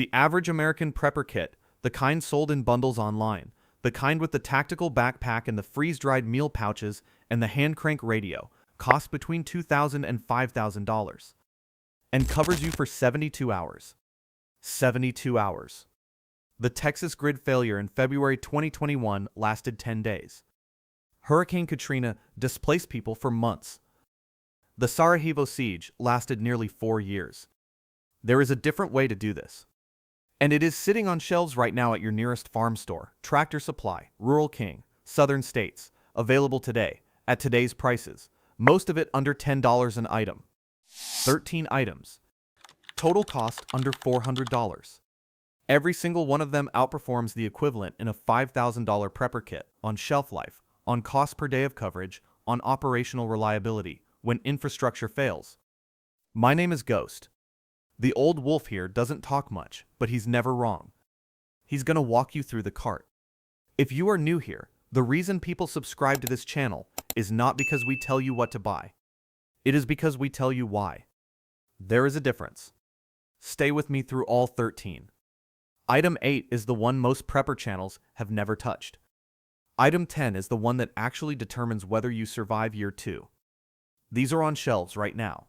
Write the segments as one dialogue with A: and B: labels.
A: The average American prepper kit, the kind sold in bundles online, the kind with the tactical backpack and the freeze-dried meal pouches and the hand crank radio, costs between $2,000 and $5,000 and covers you for 72 hours. 72 hours. The Texas grid failure in February 2021 lasted 10 days. Hurricane Katrina displaced people for months. The Sarajevo siege lasted nearly 4 years. There is a different way to do this. And it is sitting on shelves right now at your nearest farm store, Tractor Supply, Rural King, Southern States, available today, at today's prices, most of it under $10 an item. 13 items. Total cost under $400. Every single one of them outperforms the equivalent in a $5,000 prepper kit on shelf life, on cost per day of coverage, on operational reliability, when infrastructure fails. My name is Ghost. The old wolf here doesn't talk much, but he's never wrong. He's gonna walk you through the cart. If you are new here, the reason people subscribe to this channel is not because we tell you what to buy. It is because we tell you why. There is a difference. Stay with me through all 13. Item 8 is the one most prepper channels have never touched. Item 10 is the one that actually determines whether you survive year 2. These are on shelves right now.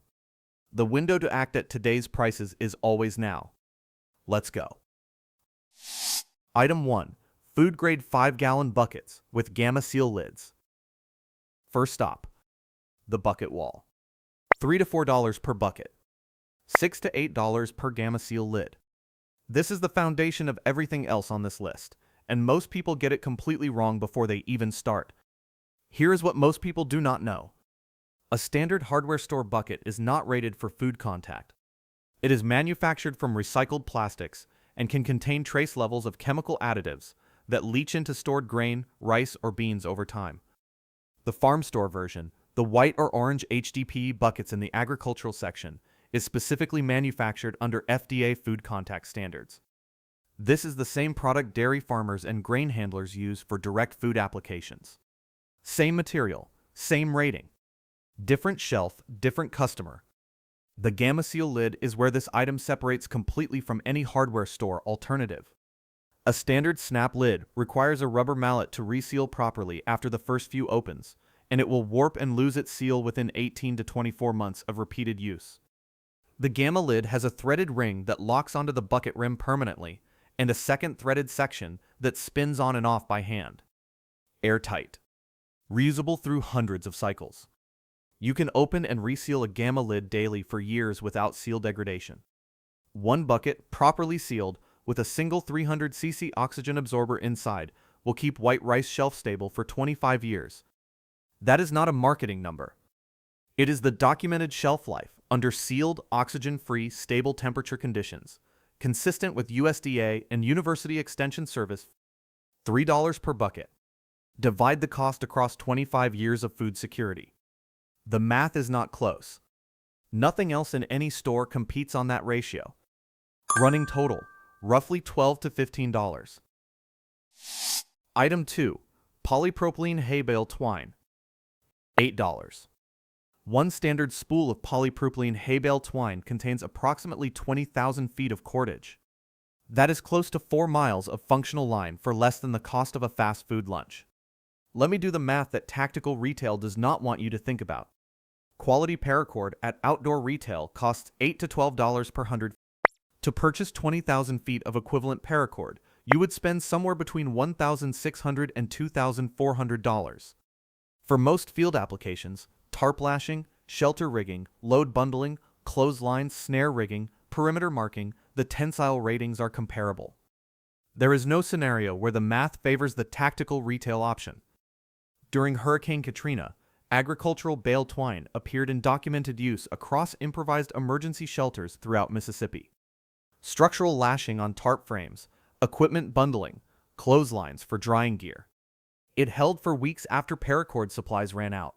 A: The window to act at today's prices is always now. Let's go. Item 1. Food grade 5-gallon buckets with Gamma Seal lids. First stop. The bucket wall. $3 to $4 per bucket. $6 to $8 per Gamma Seal lid. This is the foundation of everything else on this list, and most people get it completely wrong before they even start. Here is what most people do not know. A standard hardware store bucket is not rated for food contact. It is manufactured from recycled plastics and can contain trace levels of chemical additives that leach into stored grain, rice, or beans over time. The farm store version, the white or orange HDPE buckets in the agricultural section, is specifically manufactured under FDA food contact standards. This is the same product dairy farmers and grain handlers use for direct food applications. Same material, same rating. Different shelf, different customer. The Gamma Seal lid is where this item separates completely from any hardware store alternative. A standard snap lid requires a rubber mallet to reseal properly after the first few opens, and it will warp and lose its seal within 18 to 24 months of repeated use. The Gamma lid has a threaded ring that locks onto the bucket rim permanently, and a second threaded section that spins on and off by hand. Airtight. Reusable through hundreds of cycles. You can open and reseal a Gamma lid daily for years without seal degradation. One bucket, properly sealed, with a single 300cc oxygen absorber inside, will keep white rice shelf stable for 25 years. That is not a marketing number. It is the documented shelf life under sealed, oxygen-free, stable temperature conditions, consistent with USDA and University Extension Service. $3 per bucket. Divide the cost across 25 years of food security. The math is not close. Nothing else in any store competes on that ratio. Running total, roughly $12 to $15. Item 2. Polypropylene hay bale twine. $8. One standard spool of polypropylene hay bale twine contains approximately 20,000 feet of cordage. That is close to 4 miles of functional line for less than the cost of a fast food lunch. Let me do the math that tactical retail does not want you to think about. Quality paracord at outdoor retail costs $8 to $12 per 100. To purchase 20,000 feet of equivalent paracord, you would spend somewhere between $1,600 and $2,400. For most field applications, tarp lashing, shelter rigging, load bundling, clotheslines, snare rigging, perimeter marking, the tensile ratings are comparable. There is no scenario where the math favors the tactical retail option. During Hurricane Katrina, agricultural bale twine appeared in documented use across improvised emergency shelters throughout Mississippi. Structural lashing on tarp frames, equipment bundling, clotheslines for drying gear. It held for weeks after paracord supplies ran out.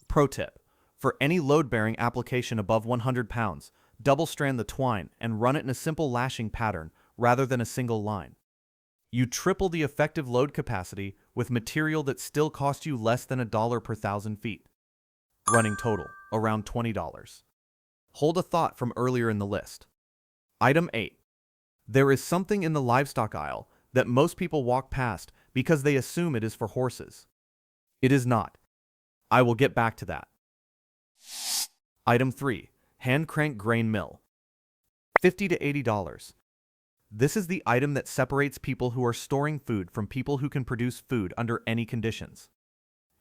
A: Pro tip: for any load-bearing application above 100 pounds, double strand the twine and run it in a simple lashing pattern rather than a single line. You triple the effective load capacity with material that still costs you less than $1 per 1,000 feet. Running total, around $20. Hold a thought from earlier in the list. Item 8. There is something in the livestock aisle that most people walk past because they assume it is for horses. It is not. I will get back to that. Item 3. Hand crank grain mill. $50 to $80. This is the item that separates people who are storing food from people who can produce food under any conditions.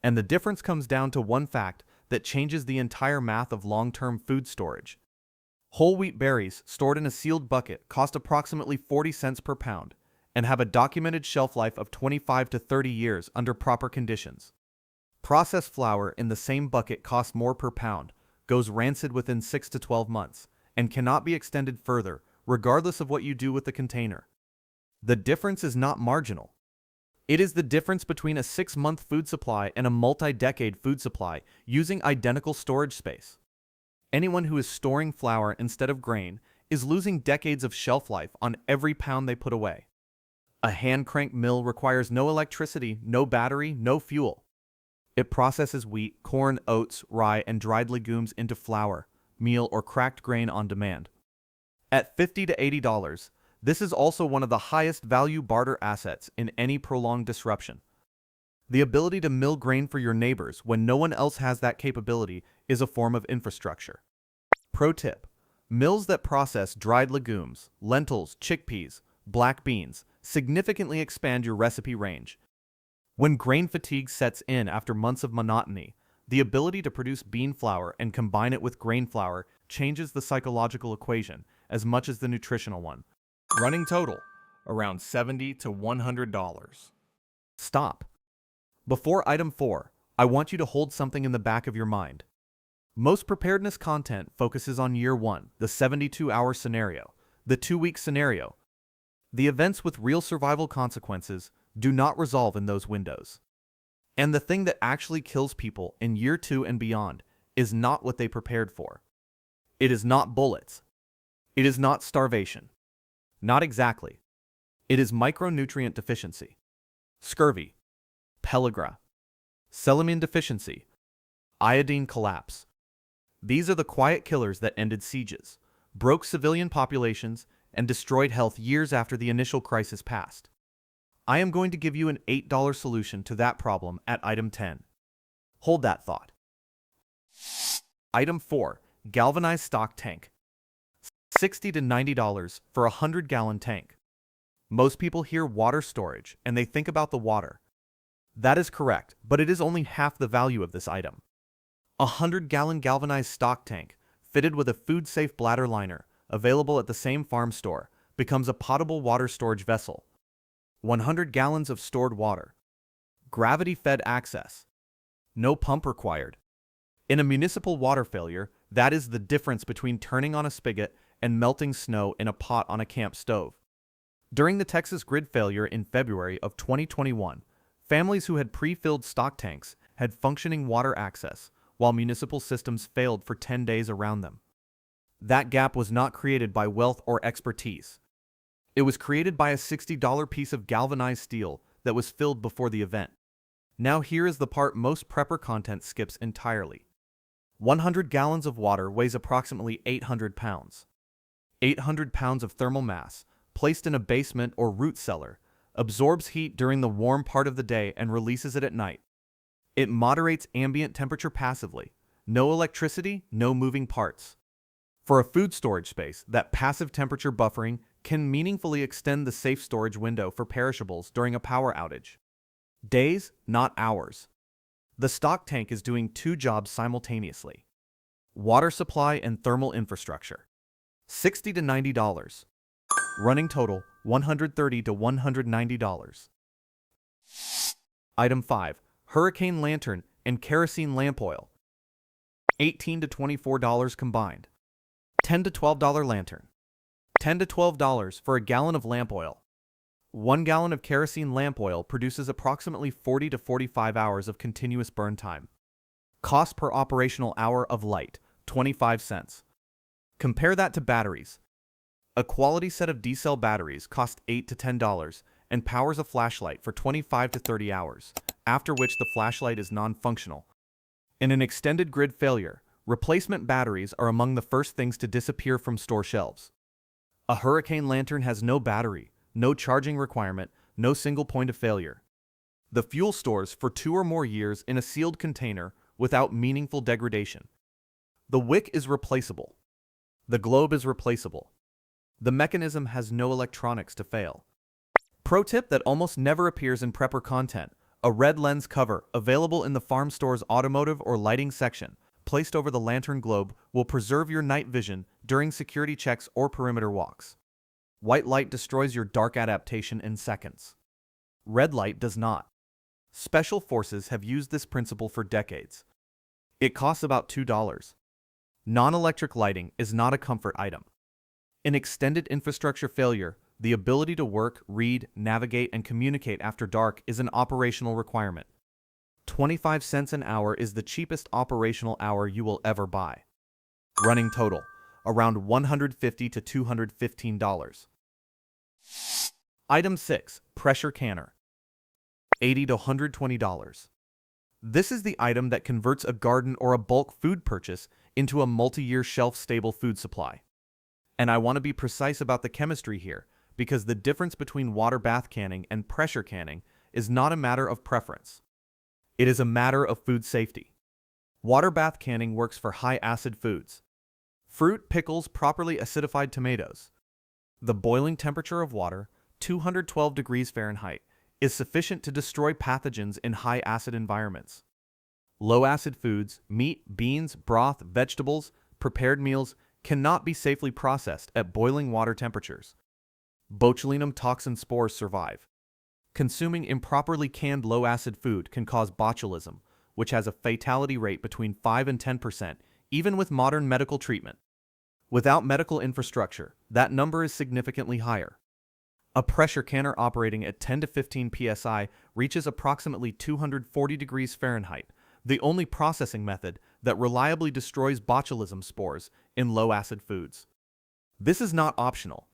A: And the difference comes down to one fact that changes the entire math of long-term food storage. Whole wheat berries stored in a sealed bucket cost approximately 40 cents per pound and have a documented shelf life of 25 to 30 years under proper conditions. Processed flour in the same bucket costs more per pound, goes rancid within 6 to 12 months, and cannot be extended further, regardless of what you do with the container. The difference is not marginal. It is the difference between a 6-month food supply and a multi-decade food supply using identical storage space. Anyone who is storing flour instead of grain is losing decades of shelf life on every pound they put away. A hand crank mill requires no electricity, no battery, no fuel. It processes wheat, corn, oats, rye, and dried legumes into flour, meal, or cracked grain on demand. At $50 to $80, this is also one of the highest value barter assets in any prolonged disruption. The ability to mill grain for your neighbors when no one else has that capability is a form of infrastructure. Pro tip: mills that process dried legumes, lentils, chickpeas, black beans significantly expand your recipe range. When grain fatigue sets in after months of monotony, the ability to produce bean flour and combine it with grain flour changes the psychological equation as much as the nutritional one. Running total, around $70 to $100. Stop. Before item 4, I want you to hold something in the back of your mind. Most preparedness content focuses on year 1, the 72-hour scenario, the 2-week scenario. The events with real survival consequences do not resolve in those windows. And the thing that actually kills people in year 2 and beyond is not what they prepared for. It is not bullets. It is not starvation. Not exactly. It is micronutrient deficiency, scurvy, pellagra, selenine deficiency, iodine collapse. These are the quiet killers that ended sieges, broke civilian populations, and destroyed health years after the initial crisis passed. I am going to give you an $8 solution to that problem at item 10. Hold that thought. Item 4. Galvanized stock tank. $60 to $90 for a 100-gallon tank. Most people hear water storage and they think about the water. That is correct, but it is only half the value of this item. A 100-gallon galvanized stock tank, fitted with a food-safe bladder liner, available at the same farm store, becomes a potable water storage vessel. 100 gallons of stored water. Gravity-fed access. No pump required. In a municipal water failure, that is the difference between turning on a spigot and melting snow in a pot on a camp stove. During the Texas grid failure in February of 2021, families who had pre-filled stock tanks had functioning water access, while municipal systems failed for 10 days around them. That gap was not created by wealth or expertise. It was created by a $60 piece of galvanized steel that was filled before the event. Now here is the part most prepper content skips entirely. 100 gallons of water weighs approximately 800 pounds. 800 pounds of thermal mass, placed in a basement or root cellar, absorbs heat during the warm part of the day and releases it at night. It moderates ambient temperature passively. No electricity, no moving parts. For a food storage space, that passive temperature buffering can meaningfully extend the safe storage window for perishables during a power outage. Days, not hours. The stock tank is doing 2 jobs simultaneously: water supply and thermal infrastructure. $60 to $90. Running total, $130 to $190. Item 5. Hurricane lantern and kerosene lamp oil. $18 to $24 combined. $10 to $12 lantern. $10 to $12 for a gallon of lamp oil. 1 gallon of kerosene lamp oil produces approximately 40 to 45 hours of continuous burn time. Cost per operational hour of light, 25 cents. Compare that to batteries. A quality set of D-cell batteries costs $8 to $10 and powers a flashlight for 25 to 30 hours, after which the flashlight is non-functional. In an extended grid failure, replacement batteries are among the first things to disappear from store shelves. A hurricane lantern has no battery, no charging requirement, no single point of failure. The fuel stores for 2 or more years in a sealed container without meaningful degradation. The wick is replaceable. The globe is replaceable. The mechanism has no electronics to fail. Pro tip that almost never appears in prepper content: a red lens cover, available in the farm store's automotive or lighting section, placed over the lantern globe, will preserve your night vision during security checks or perimeter walks. White light destroys your dark adaptation in seconds. Red light does not. Special forces have used this principle for decades. It costs about $2. Non-electric lighting is not a comfort item. In extended infrastructure failure, the ability to work, read, navigate, and communicate after dark is an operational requirement. 25 cents an hour is the cheapest operational hour you will ever buy. Running total, around $150 to $215. Item 6. Pressure canner. $80 to $120. This is the item that converts a garden or a bulk food purchase into a multi-year shelf-stable food supply. And I want to be precise about the chemistry here, because the difference between water bath canning and pressure canning is not a matter of preference. It is a matter of food safety. Water bath canning works for high-acid foods. Fruit, pickles, properly acidified tomatoes. The boiling temperature of water, 212 degrees Fahrenheit, is sufficient to destroy pathogens in high-acid environments. Low-acid foods, meat, beans, broth, vegetables, prepared meals, cannot be safely processed at boiling water temperatures. Botulinum toxin spores survive. Consuming improperly canned low-acid food can cause botulism, which has a fatality rate between 5 and 10%, even with modern medical treatment. Without medical infrastructure, that number is significantly higher. A pressure canner operating at 10 to 15 psi reaches approximately 240 degrees Fahrenheit, the only processing method that reliably destroys botulism spores in low-acid foods. This is not optional.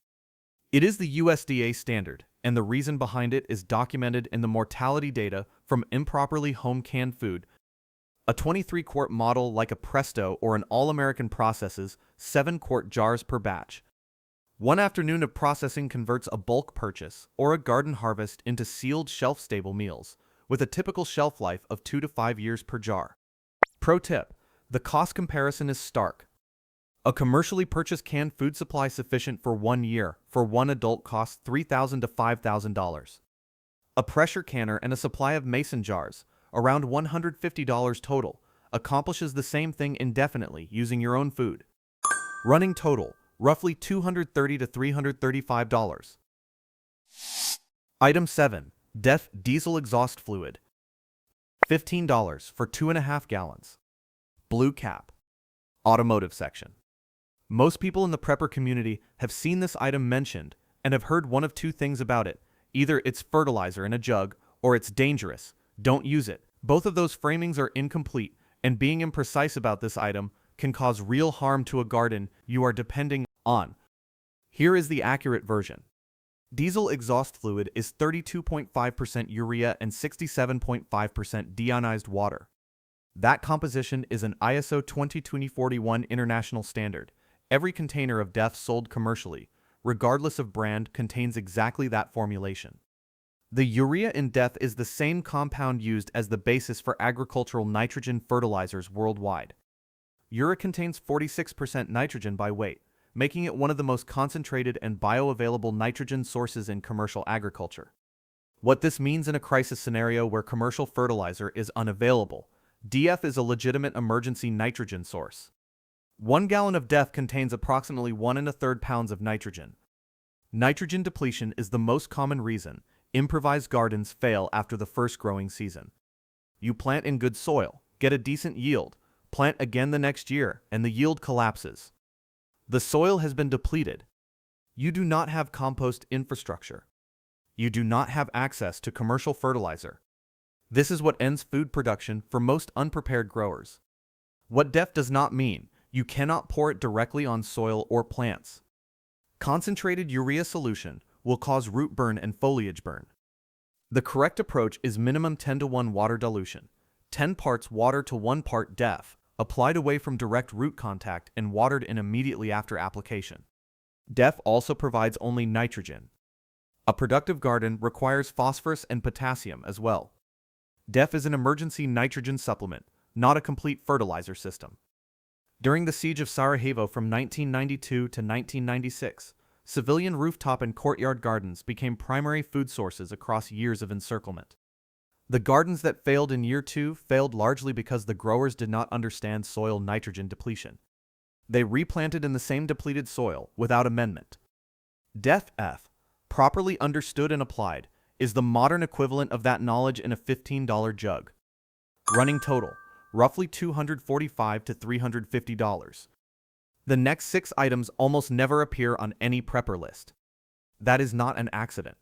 A: It is the USDA standard, and the reason behind it is documented in the mortality data from improperly home-canned food. A 23-quart model like a Presto or an All-American processes 7-quart jars per batch. One afternoon of processing converts a bulk purchase or a garden harvest into sealed shelf-stable meals, with a typical shelf life of 2 to 5 years per jar. Pro tip: the cost comparison is stark. A commercially purchased canned food supply sufficient for 1 year for one adult costs $3,000 to $5,000. A pressure canner and a supply of mason jars, around $150 total, accomplishes the same thing indefinitely using your own food. Running total, roughly $230 to $335. Item 7. DEF diesel exhaust fluid. $15 for 2.5 gallons. Blue cap. Automotive section. Most people in the prepper community have seen this item mentioned and have heard one of two things about it. Either it's fertilizer in a jug or it's dangerous. Don't use it. Both of those framings are incomplete, and being imprecise about this item can cause real harm to a garden you are depending on. Here is the accurate version. Diesel exhaust fluid is 32.5% urea and 67.5% deionized water. That composition is an ISO 22041 international standard. Every container of DEF sold commercially, regardless of brand, contains exactly that formulation. The urea in DEF is the same compound used as the basis for agricultural nitrogen fertilizers worldwide. Urea contains 46% nitrogen by weight, making it one of the most concentrated and bioavailable nitrogen sources in commercial agriculture. What this means in a crisis scenario where commercial fertilizer is unavailable: DF is a legitimate emergency nitrogen source. 1 gallon of DEF contains approximately 1 1/3 pounds of nitrogen. Nitrogen depletion is the most common reason improvised gardens fail after the first growing season. You plant in good soil, get a decent yield, plant again the next year, and the yield collapses. The soil has been depleted. You do not have compost infrastructure. You do not have access to commercial fertilizer. This is what ends food production for most unprepared growers. What DEF does not mean: you cannot pour it directly on soil or plants. Concentrated urea solution will cause root burn and foliage burn. The correct approach is minimum 10:1 water dilution, 10 parts water to 1 part DEF, applied away from direct root contact and watered in immediately after application. DEF also provides only nitrogen. A productive garden requires phosphorus and potassium as well. DEF is an emergency nitrogen supplement, not a complete fertilizer system. During the siege of Sarajevo from 1992 to 1996, civilian rooftop and courtyard gardens became primary food sources across years of encirclement. The gardens that failed in year 2 failed largely because the growers did not understand soil nitrogen depletion. They replanted in the same depleted soil without amendment. DEF-F, properly understood and applied, is the modern equivalent of that knowledge in a $15 jug. Running total, roughly $245 to $350. The next 6 items almost never appear on any prepper list. That is not an accident.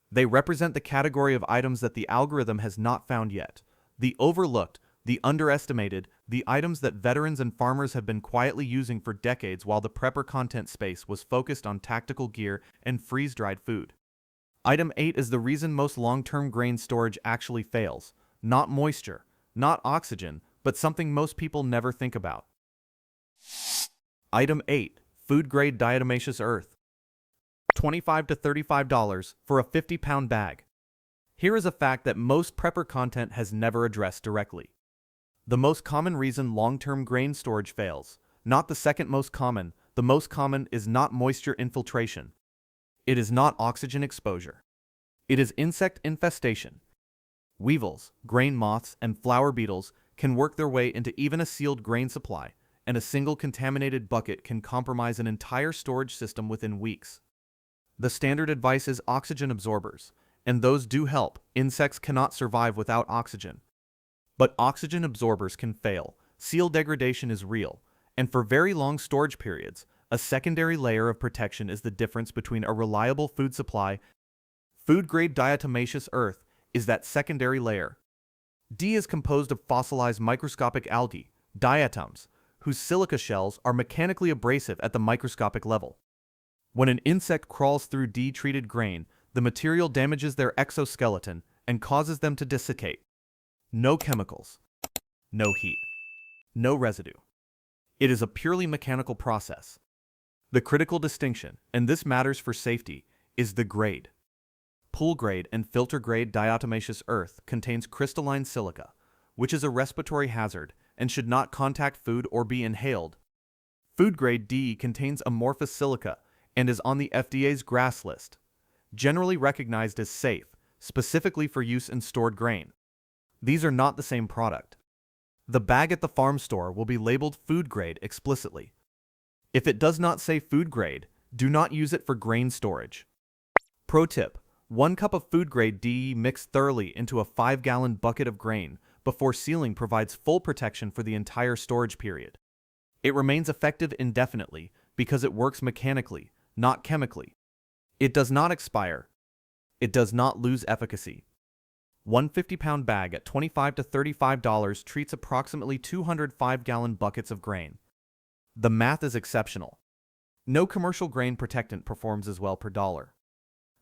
A: They represent the category of items that the algorithm has not found yet, the overlooked, the underestimated, the items that veterans and farmers have been quietly using for decades while the prepper content space was focused on tactical gear and freeze-dried food. Item 8 is the reason most long-term grain storage actually fails. Not moisture, not oxygen, but something most people never think about. Item 8. Food-grade diatomaceous earth. $25 to $35 for a 50-pound bag. Here is a fact that most prepper content has never addressed directly. The most common reason long-term grain storage fails, not the second most common, the most common is not moisture infiltration. It is not oxygen exposure. It is insect infestation. Weevils, grain moths, and flower beetles can work their way into even a sealed grain supply, and a single contaminated bucket can compromise an entire storage system within weeks. The standard advice is oxygen absorbers, and those do help. Insects cannot survive without oxygen. But oxygen absorbers can fail, seal degradation is real, and for very long storage periods, a secondary layer of protection is the difference between a reliable food supply. Food-grade diatomaceous earth is that secondary layer. D is composed of fossilized microscopic algae, diatoms, whose silica shells are mechanically abrasive at the microscopic level. When an insect crawls through D-treated grain, the material damages their exoskeleton and causes them to desiccate. No chemicals, no heat, no residue. It is a purely mechanical process. The critical distinction, and this matters for safety, is the grade. Pool-grade and filter-grade diatomaceous earth contains crystalline silica, which is a respiratory hazard and should not contact food or be inhaled. Food-grade D contains amorphous silica and is on the FDA's GRAS list, generally recognized as safe, specifically for use in stored grain. These are not the same product. The bag at the farm store will be labeled food grade explicitly. If it does not say food grade, do not use it for grain storage. Pro tip: 1 cup of food grade DE mixed thoroughly into a 5-gallon bucket of grain before sealing provides full protection for the entire storage period. It remains effective indefinitely because it works mechanically, not chemically. It does not expire. It does not lose efficacy. One 50-pound bag at $25 to $35 treats approximately 205-gallon buckets of grain. The math is exceptional. No commercial grain protectant performs as well per dollar.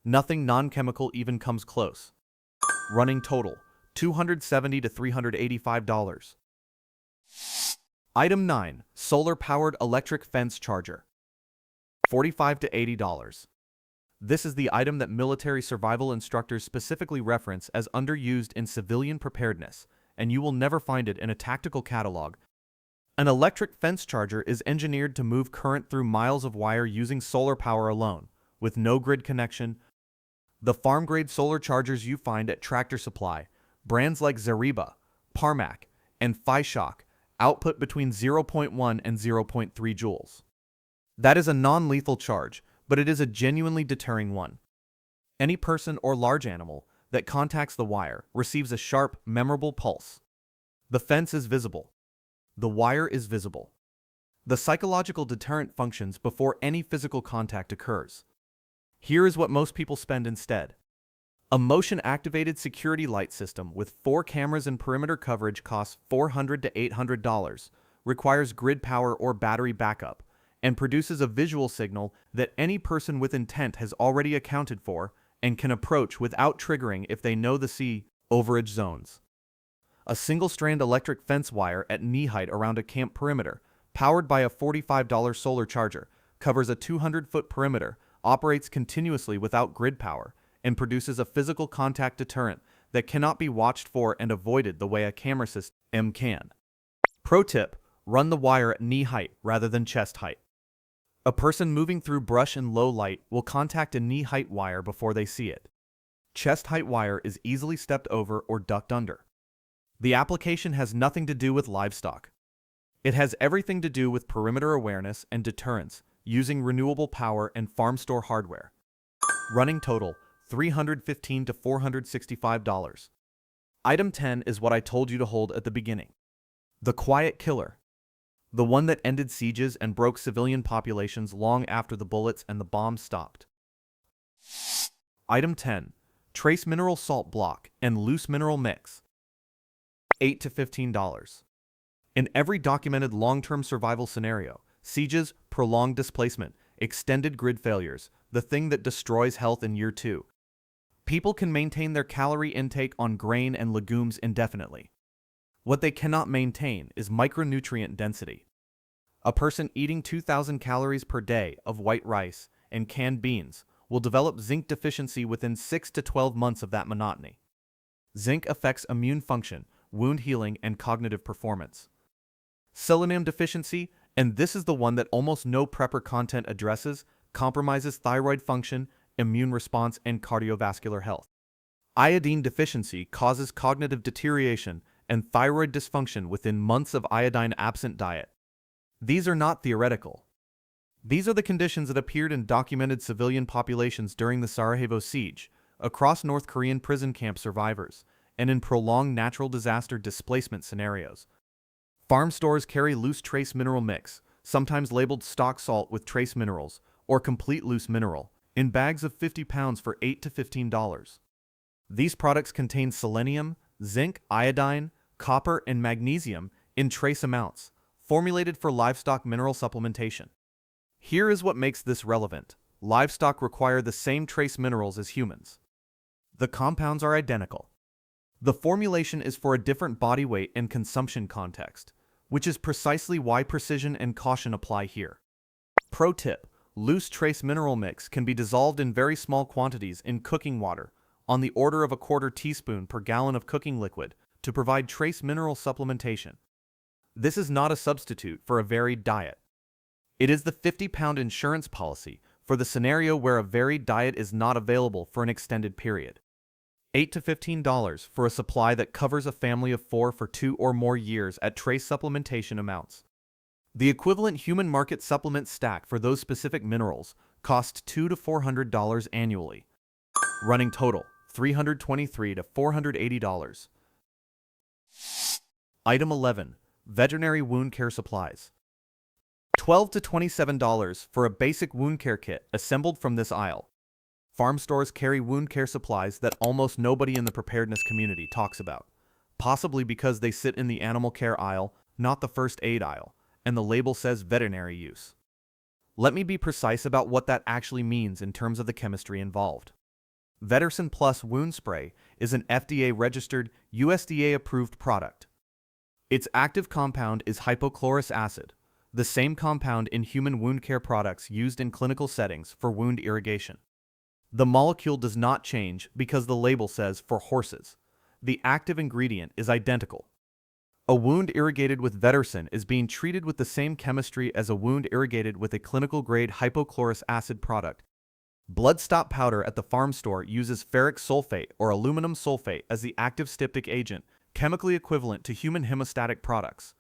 A: Nothing non-chemical even comes close. Running total, $270 to $385. Item 9. Solar-powered electric fence charger. $45 to $80. This is the item that military survival instructors specifically reference as underused in civilian preparedness, and you will never find it in a tactical catalog. An electric fence charger is engineered to move current through miles of wire using solar power alone, with no grid connection. The farm-grade solar chargers you find at Tractor Supply, brands like Zeriba, Parmac, and Fishock, output between 0.1 and 0.3 joules. That is a non-lethal charge, but it is a genuinely deterring one. Any person or large animal that contacts the wire receives a sharp, memorable pulse. The fence is visible. The wire is visible. The psychological deterrent functions before any physical contact occurs. Here is what most people spend instead. A motion-activated security light system with 4 cameras and perimeter coverage costs $400 to $800, requires grid power or battery backup, and produces a visual signal that any person with intent has already accounted for and can approach without triggering if they know the C overage zones. A single-strand electric fence wire at knee height around a camp perimeter, powered by a $45 solar charger, covers a 200-foot perimeter, operates continuously without grid power, and produces a physical contact deterrent that cannot be watched for and avoided the way a camera system can. Pro tip: run the wire at knee height rather than chest height. A person moving through brush in low light will contact a knee-height wire before they see it. Chest-height wire is easily stepped over or ducked under. The application has nothing to do with livestock. It has everything to do with perimeter awareness and deterrence using renewable power and farm store hardware. Running total, $315 to $465. Item 10 is what I told you to hold at the beginning. The quiet killer. The one that ended sieges and broke civilian populations long after the bullets and the bombs stopped. Item 10. Trace mineral salt block and loose mineral mix. $8 to $15. In every documented long-term survival scenario, sieges, prolonged displacement, extended grid failures, the thing that destroys health in year 2, people can maintain their calorie intake on grain and legumes indefinitely. What they cannot maintain is micronutrient density. A person eating 2,000 calories per day of white rice and canned beans will develop zinc deficiency within 6 to 12 months of that monotony. Zinc affects immune function, wound healing, and cognitive performance. Selenium deficiency, and this is the one that almost no prepper content addresses, compromises thyroid function, immune response, and cardiovascular health. Iodine deficiency causes cognitive deterioration and thyroid dysfunction within months of iodine-absent diet. These are not theoretical. These are the conditions that appeared in documented civilian populations during the Sarajevo siege, across North Korean prison camp survivors, and in prolonged natural disaster displacement scenarios. Farm stores carry loose trace mineral mix, sometimes labeled stock salt with trace minerals, or complete loose mineral, in bags of 50 pounds for $8 to $15. These products contain selenium, zinc, iodine, copper, and magnesium in trace amounts, formulated for livestock mineral supplementation. Here is what makes this relevant. Livestock require the same trace minerals as humans. The compounds are identical. The formulation is for a different body weight and consumption context, which is precisely why precision and caution apply here. Pro tip: loose trace mineral mix can be dissolved in very small quantities in cooking water, on the order of a quarter teaspoon per gallon of cooking liquid, to provide trace mineral supplementation. This is not a substitute for a varied diet. It is the 50-pound insurance policy for the scenario where a varied diet is not available for an extended period. $8 to $15 for a supply that covers a family of 4 for 2 or more years at trace supplementation amounts. The equivalent human market supplement stack for those specific minerals costs $200 to $400 annually. Running total, $323 to $480. Item 11. Veterinary wound care supplies. $12 to $27 for a basic wound care kit assembled from this aisle. Farm stores carry wound care supplies that almost nobody in the preparedness community talks about, possibly because they sit in the animal care aisle, not the first aid aisle, and the label says veterinary use. Let me be precise about what that actually means in terms of the chemistry involved. Vetterson Plus Wound Spray is an FDA-registered, USDA-approved product. Its active compound is hypochlorous acid, the same compound in human wound care products used in clinical settings for wound irrigation. The molecule does not change because the label says for horses. The active ingredient is identical. A wound irrigated with Vetterson is being treated with the same chemistry as a wound irrigated with a clinical-grade hypochlorous acid product. Blood stop powder at the farm store uses ferric sulfate or aluminum sulfate as the active styptic agent, chemically equivalent to human hemostatic products.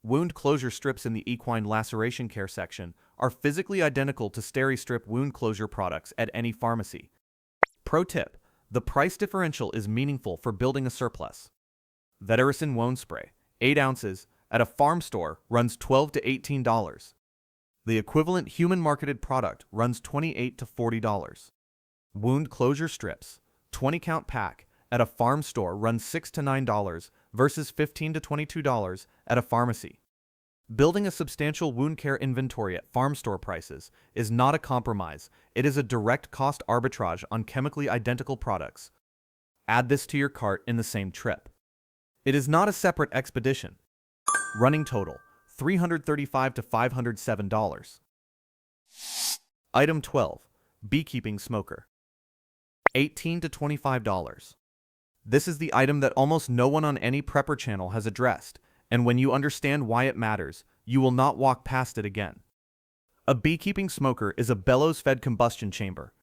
A: Wound closure strips in the equine laceration care section are physically identical to Steri-Strip wound closure products at any pharmacy. Pro tip: the price differential is meaningful for building a surplus. Vetterson Wound Spray, 8 ounces, at a farm store runs $12 to $18. The equivalent human-marketed product runs $28 to $40. Wound closure strips, 20-count pack, at a farm store runs $6 to $9 versus $15 to $22 at a pharmacy. Building a substantial wound care inventory at farm store prices is not a compromise, it is a direct cost arbitrage on chemically identical products. Add this to your cart in the same trip. It is not a separate expedition. Running total, $335 to $507. Item 12. Beekeeping Smoker. $18 to $25. This is the item that almost no one on any prepper channel has addressed, and when you understand why it matters, you will not walk past it again. A beekeeping smoker is a bellows-fed combustion chamber.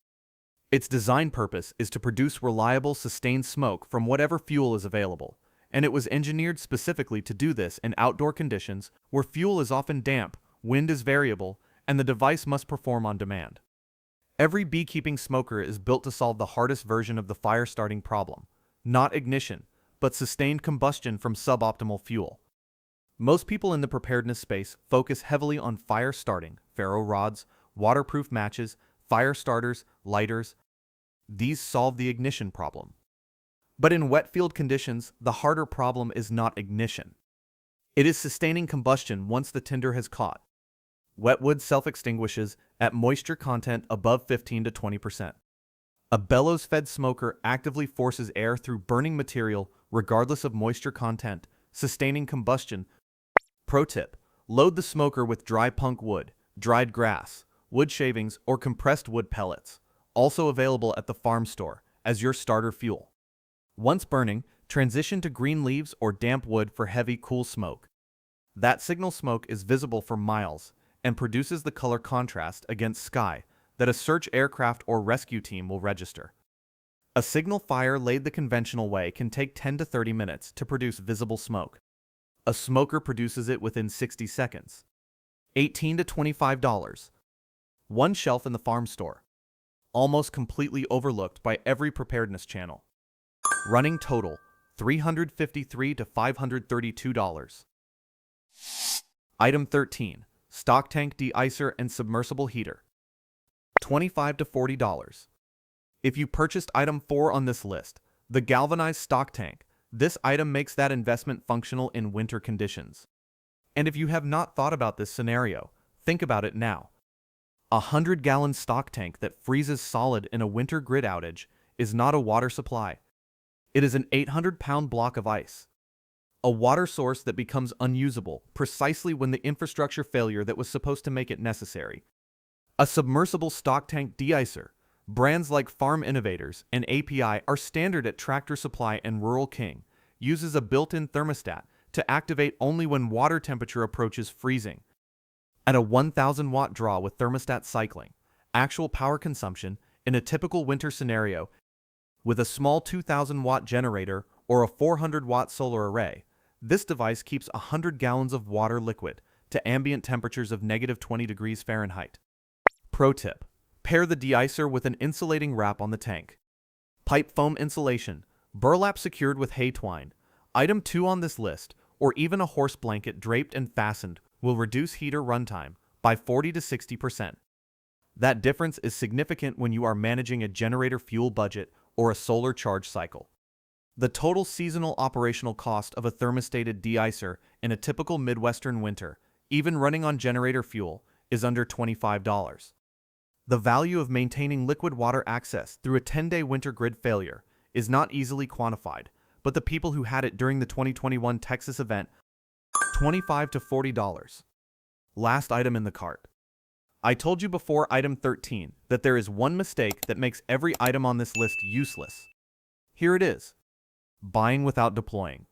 A: Its design purpose is to produce reliable, sustained smoke from whatever fuel is available, and it was engineered specifically to do this in outdoor conditions where fuel is often damp, wind is variable, and the device must perform on demand. Every beekeeping smoker is built to solve the hardest version of the fire starting problem, not ignition, but sustained combustion from suboptimal fuel. Most people in the preparedness space focus heavily on fire starting, ferro rods, waterproof matches, fire starters, lighters. These solve the ignition problem. But in wet field conditions, the harder problem is not ignition. It is sustaining combustion once the tinder has caught. Wet wood self-extinguishes at moisture content above 15 to 20%. A bellows-fed smoker actively forces air through burning material regardless of moisture content, sustaining combustion. Pro tip: load the smoker with dry punk wood, dried grass, wood shavings, or compressed wood pellets, also available at the farm store, as your starter fuel. Once burning, transition to green leaves or damp wood for heavy, cool smoke. That signal smoke is visible for miles and produces the color contrast against sky that a search aircraft or rescue team will register. A signal fire laid the conventional way can take 10 to 30 minutes to produce visible smoke. A smoker produces it within 60 seconds. $18 to $25. One shelf in the farm store. Almost completely overlooked by every preparedness channel. Running total, $353 to $532. Item 13. Stock tank deicer and submersible heater. $25 to $40. If you purchased item 4 on this list, the galvanized stock tank, this item makes that investment functional in winter conditions. And if you have not thought about this scenario, think about it now. A 100-gallon stock tank that freezes solid in a winter grid outage is not a water supply. It is an 800-pound block of ice. A water source that becomes unusable precisely when the infrastructure failure that was supposed to make it necessary. A submersible stock tank deicer, brands like Farm Innovators and API are standard at Tractor Supply and Rural King, uses a built-in thermostat to activate only when water temperature approaches freezing. At a 1,000-watt draw with thermostat cycling, actual power consumption in a typical winter scenario with a small 2,000-watt generator or a 400-watt solar array, this device keeps 100 gallons of water liquid to ambient temperatures of -20 degrees Fahrenheit. Pro tip: pair the deicer with an insulating wrap on the tank. Pipe foam insulation, burlap secured with hay twine. Item 2 on this list, or even a horse blanket draped and fastened, will reduce heater runtime by 40 to 60%. That difference is significant when you are managing a generator fuel budget or a solar charge cycle. The total seasonal operational cost of a thermostated deicer in a typical Midwestern winter, even running on generator fuel, is under $25. The value of maintaining liquid water access through a 10-day winter grid failure is not easily quantified, but the people who had it during the 2021 Texas event, $25 to $40. Last item in the cart. I told you before item 13 that there is one mistake that makes every item on this list useless. Here it is. Buying without deploying.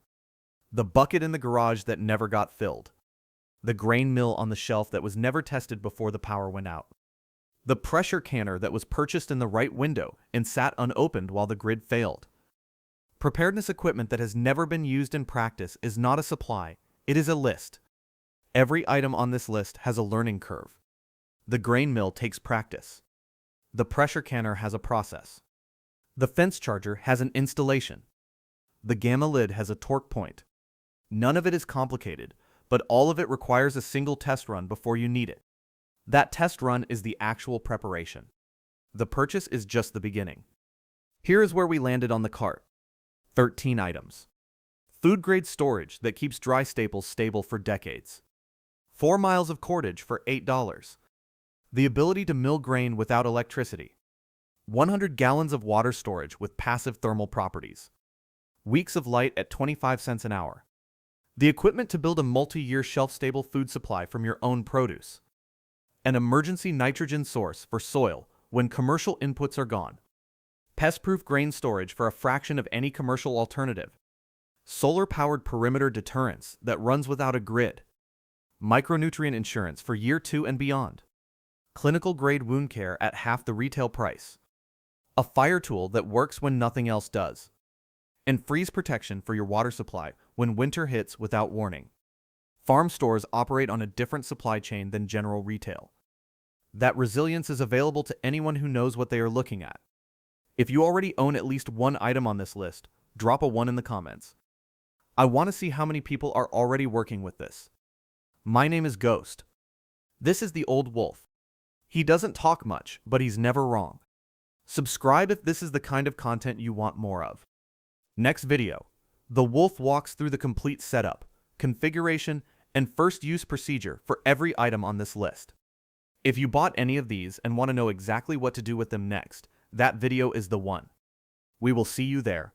A: The bucket in the garage that never got filled. The grain mill on the shelf that was never tested before the power went out. The pressure canner that was purchased in the right window and sat unopened while the grid failed. Preparedness equipment that has never been used in practice is not a supply, it is a list. Every item on this list has a learning curve. The grain mill takes practice. The pressure canner has a process. The fence charger has an installation. The gamma lid has a torque point. None of it is complicated, but all of it requires a single test run before you need it. That test run is the actual preparation. The purchase is just the beginning. Here is where we landed on the cart. 13 items. Food-grade storage that keeps dry staples stable for decades. 4 miles of cordage for $8. The ability to mill grain without electricity. 100 gallons of water storage with passive thermal properties. Weeks of light at 25 cents an hour. The equipment to build a multi-year shelf-stable food supply from your own produce. An emergency nitrogen source for soil when commercial inputs are gone. Pest-proof grain storage for a fraction of any commercial alternative. Solar-powered perimeter deterrence that runs without a grid. Micronutrient insurance for year 2 and beyond. Clinical-grade wound care at half the retail price. A fire tool that works when nothing else does. And freeze protection for your water supply when winter hits without warning. Farm stores operate on a different supply chain than general retail. That resilience is available to anyone who knows what they are looking at. If you already own at least one item on this list, drop a 1 in the comments. I want to see how many people are already working with this. My name is Ghost. This is the Old Wolf. He doesn't talk much, but he's never wrong. Subscribe if this is the kind of content you want more of. Next video, the Wolf walks through the complete setup, configuration, and first use procedure for every item on this list. If you bought any of these and want to know exactly what to do with them next, that video is the one. We will see you there.